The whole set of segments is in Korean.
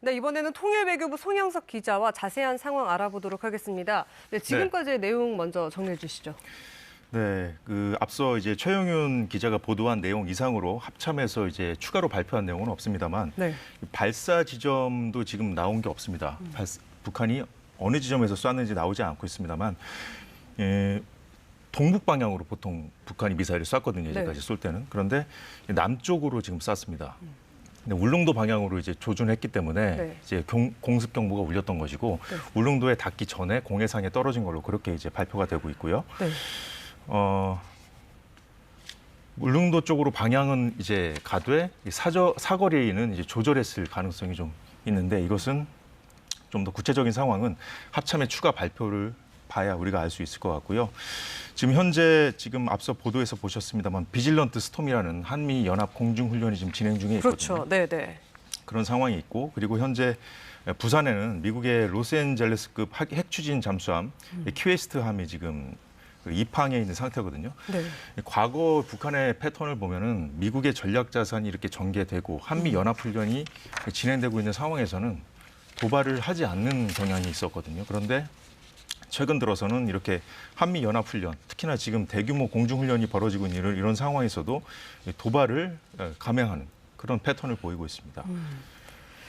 네, 이번에는 통일외교부 송영석 기자와 자세한 상황 알아보도록 하겠습니다. 네, 지금까지의 내용 먼저 정리해 주시죠. 네, 앞서 이제 최영윤 기자가 보도한 내용 이상으로 합참에서 이제 추가로 발표한 내용은 없습니다만, 네. 발사 지점도 지금 나온 게 없습니다. 북한이 어느 지점에서 쐈는지 나오지 않고 있습니다만, 동북 방향으로 보통 북한이 미사일을 쐈거든요. 이제까지 쏠 때는. 그런데 남쪽으로 지금 쐈습니다. 근데 울릉도 방향으로 이제 조준했기 때문에 이제 공습 경보가 울렸던 것이고, 울릉도에 닿기 전에 공해상에 떨어진 걸로 그렇게 이제 발표가 되고 있고요. 네. 울릉도 쪽으로 방향은 이제 가되 사거리에는 이제 조절했을 가능성이 좀 있는데, 이것은 좀 더 구체적인 상황은 합참의 추가 발표를 봐야 우리가 알 수 있을 것 같고요. 지금 현재 앞서 보도에서 보셨습니다만 비질런트 스톰이라는 한미 연합 공중 훈련이 지금 진행 중에 있거든요. 그렇죠. 네. 그런 상황이 있고, 그리고 현재 부산에는 미국의 로스앤젤레스급 핵 추진 잠수함 퀘스트함이 지금 입항해 있는 상태거든요. 네. 과거 북한의 패턴을 보면은 미국의 전략 자산이 이렇게 전개되고 한미 연합 훈련이 진행되고 있는 상황에서는 도발을 하지 않는 경향이 있었거든요. 그런데 최근 들어서는 이렇게 한미 연합 훈련, 특히나 지금 대규모 공중 훈련이 벌어지고 있는 이런 상황에서도 도발을 감행하는 그런 패턴을 보이고 있습니다.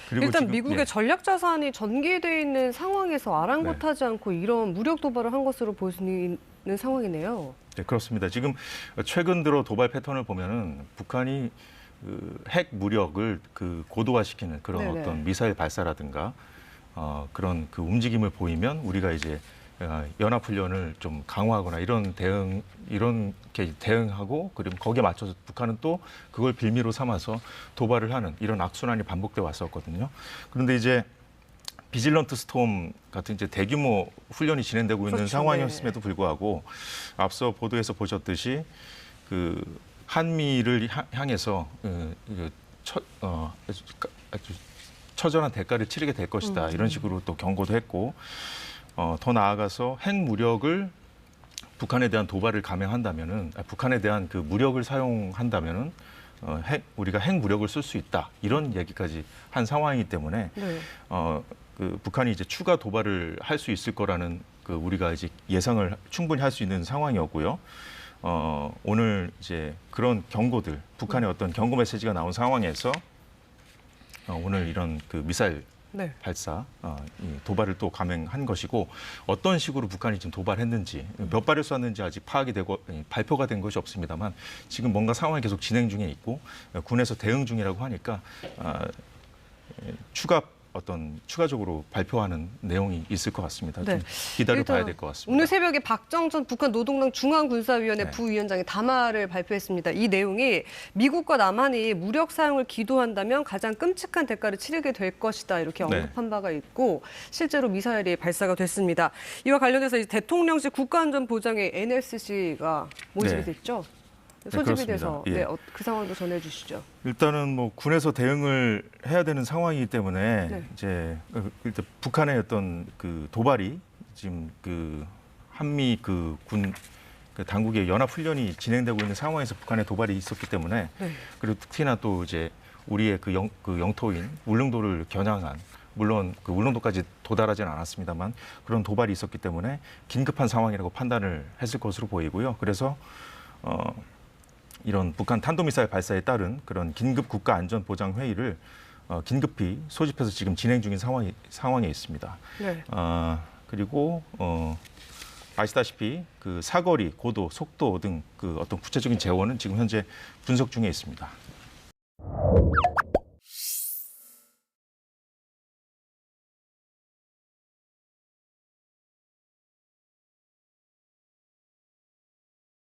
그리고 일단 지금, 미국의 전략 자산이 전개돼 있는 상황에서 아랑곳하지 않고 이런 무력 도발을 한 것으로 보이는 상황이네요. 네, 그렇습니다. 지금 최근 들어 도발 패턴을 보면은 북한이 핵 무력을 고도화시키는 그런 어떤 미사일 발사라든가 그런 움직임을 보이면 우리가 이제 연합훈련을 좀 강화하거나 이렇게 대응하고, 그리고 거기에 맞춰서 북한은 또 그걸 빌미로 삼아서 도발을 하는 이런 악순환이 반복돼 왔었거든요. 그런데 이제 비질런트 스톰 같은 이제 대규모 훈련이 진행되고 있는 상황이었음에도 불구하고 앞서 보도에서 보셨듯이 한미를 향해서 아주 처절한 대가를 치르게 될 것이다. 이런 식으로 또 경고도 했고, 더 나아가서 핵 무력을 북한에 대한 도발을 감행한다면은, 북한에 대한 무력을 사용한다면은 우리가 핵 무력을 쓸 수 있다. 이런 얘기까지 한 상황이기 때문에 북한이 이제 추가 도발을 할 수 있을 거라는 우리가 이제 예상을 충분히 할 수 있는 상황이었고요. 오늘 이제 그런 경고들, 북한의 어떤 경고 메시지가 나온 상황에서 오늘 이런 미사일 발사, 도발을 또 감행한 것이고, 어떤 식으로 북한이 지금 도발했는지, 몇 발을 쐈는지 아직 파악이 되고 발표가 된 것이 없습니다만, 지금 뭔가 상황이 계속 진행 중에 있고 군에서 대응 중이라고 하니까 추가적으로 발표하는 내용이 있을 것 같습니다. 좀 기다려봐야 될 것 같습니다. 오늘 새벽에 박정천 북한 노동당 중앙군사위원회 부위원장이 담화를 발표했습니다. 이 내용이 미국과 남한이 무력 사용을 기도한다면 가장 끔찍한 대가를 치르게 될 것이다, 이렇게 언급한 바가 있고, 실제로 미사일이 발사가 됐습니다. 이와 관련해서 이제 대통령실 국가안전보장회 NSC가 모집이 됐죠? 소집이 돼서 그 상황도 전해주시죠. 일단은 군에서 대응을 해야 되는 상황이기 때문에 이제 일단 북한의 어떤 도발이 지금 한미 군 당국의 연합 훈련이 진행되고 있는 상황에서 북한의 도발이 있었기 때문에, 그리고 특히나 또 이제 우리의 영토인 울릉도를 겨냥한, 물론 울릉도까지 도달하지는 않았습니다만 그런 도발이 있었기 때문에 긴급한 상황이라고 판단을 했을 것으로 보이고요. 그래서 이런 북한 탄도미사일 발사에 따른 그런 긴급 국가안전보장회의를 긴급히 소집해서 지금 진행 중인 상황에 있습니다. 그리고 아시다시피 사거리, 고도, 속도 등 어떤 구체적인 재원은 지금 현재 분석 중에 있습니다.